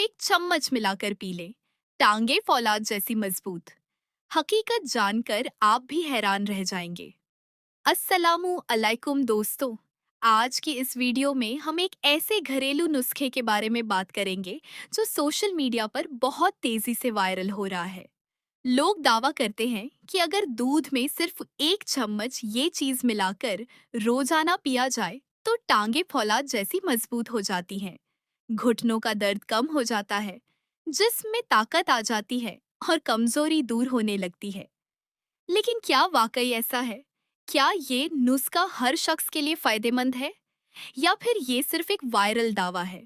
एक चम्मच मिलाकर पी लें। टांगे फौलाद जैसी मजबूत। हकीकत जानकर आप भी हैरान रह जाएंगे। अस्सलामु अलैकुम दोस्तों। आज की इस वीडियो में हम एक ऐसे घरेलू नुस्खे के बारे में बात करेंगे जो सोशल मीडिया पर बहुत तेजी से वायरल हो रहा है। लोग दावा करते हैं कि अगर दूध में सिर्फ एक चम्मच ये चीज मिलाकर रोजाना पिया जाए तो टांगे फौलाद जैसी मजबूत हो जाती हैं। घुटनों का दर्द कम हो जाता है, जिस्म में ताकत आ जाती है और कमजोरी दूर होने लगती है। लेकिन क्या वाकई ऐसा है? क्या ये नुस्खा हर शख्स के लिए फायदेमंद है या फिर ये सिर्फ एक वायरल दावा है?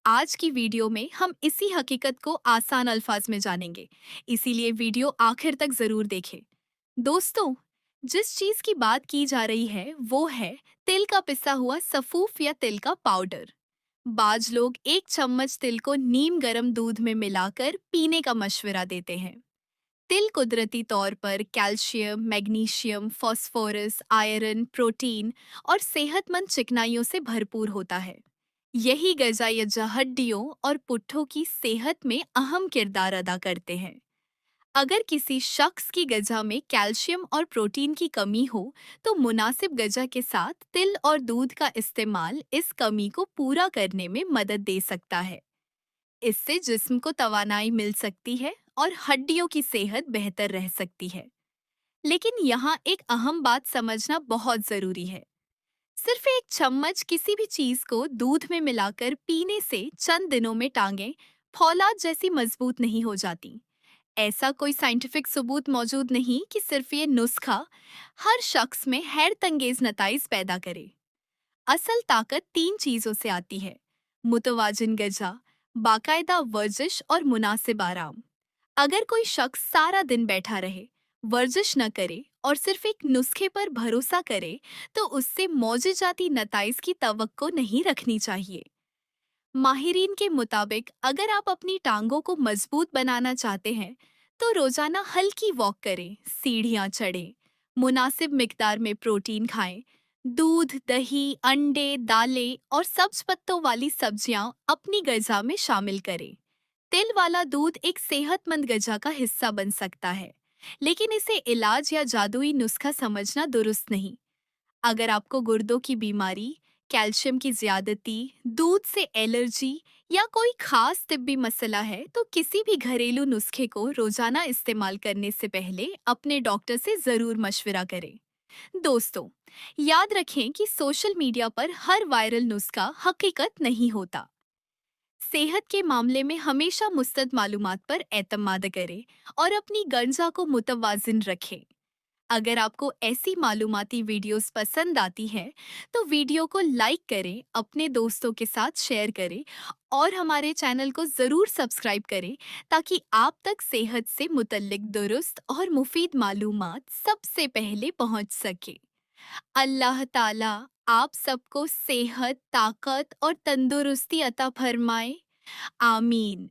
आज की वीडियो में हम इसी हकीकत को आसान अल्फाज में जानेंगे, इसीलिए वीडियो आखिर तक जरूर देखें। दोस्तों, जिस चीज की बात की जा रही है वो है तिल का पिसा हुआ सफूफ या तिल का पाउडर। बाज लोग एक चम्मच तिल को नीम गर्म दूध में मिलाकर पीने का मशवरा देते हैं। तिल कुदरती तौर पर calcium, magnesium, phosphorus, iron, protein और सेहतमंद चिकनाइयों से भरपूर होता है। यही ग़िज़ाई हड्डियों और पुट्ठों की सेहत में अहम किरदार अदा करते हैं। अगर किसी शख्स की ग़िज़ा में कैल्शियम और प्रोटीन की कमी हो, तो मुनासिब ग़िज़ा के साथ तिल और दूध का इस्तेमाल इस कमी को पूरा करने में मदद दे सकता है। इससे जिस्म को तवानाई मिल सकती है और हड्डियों की सेहत बेहतर रह सकती है। लेकिन यहाँ एक अहम बात समझना बहुत जरूरी है। सिर्फ एक चम्मच किसी भी चीज को दूध में मिलाकर पीने से चंद दिनों में टांगें फौलाद जैसी मजबूत नहीं हो जाती। ऐसा कोई साइंटिफिक सबूत मौजूद नहीं कि सिर्फ ये नुस्खा हर शख्स में हैरत अंगेज नताइज पैदा करे। असल ताकत तीन चीजों से आती है: मुतवाजिन गजा, बाकायदा वर्जिश और मुनासिब आराम। अगर कोई शख्स सारा दिन बैठा रहे, वर्जिश न करे और सिर्फ एक नुस्खे पर भरोसा करे, तो उससे मौजूजाती नताइज की तवक्को नहीं रखनी चाहिए। माहिरीन के मुताबिक अगर आप अपनी टांगों को मजबूत बनाना चाहते हैं, तो रोजाना हल्की वॉक करें, सीढ़ियाँ चढ़ें, मुनासिब मिकदार में प्रोटीन खाएं, दूध, दही, अंडे, दालें और सब्ज पत्तों वाली सब्जियां अपनी ग़िज़ा में शामिल करें। तिल वाला दूध एक सेहतमंद ग़िज़ा का हिस्सा बन सकता है, लेकिन इसे इलाज या जादुई नुस्खा समझना दुरुस्त नहीं। अगर आपको गुर्दों की बीमारी, कैल्शियम की ज्यादती, दूध से एलर्जी या कोई खास तिब्बी मसला है, तो किसी भी घरेलू नुस्खे को रोजाना इस्तेमाल करने से पहले अपने डॉक्टर से जरूर मशवरा करें। दोस्तों, याद रखें कि सोशल मीडिया पर हर वायरल नुस्खा हकीकत नहीं होता। सेहत के मामले में हमेशा मुस्तद मालूमात पर एतमाद करें और अपनी गंजा को मुतवाजिन रखें। अगर आपको ऐसी मालूमाती वीडियोस पसंद आती हैं, तो वीडियो को लाइक करें, अपने दोस्तों के साथ शेयर करें और हमारे चैनल को ज़रूर सब्सक्राइब करें, ताकि आप तक सेहत से मुतल्लिक दुरुस्त और मुफीद मालूमात सबसे पहले पहुंच सके। अल्लाह ताला आप सबको सेहत, ताकत और तंदुरुस्ती अता फरमाए। आमीन।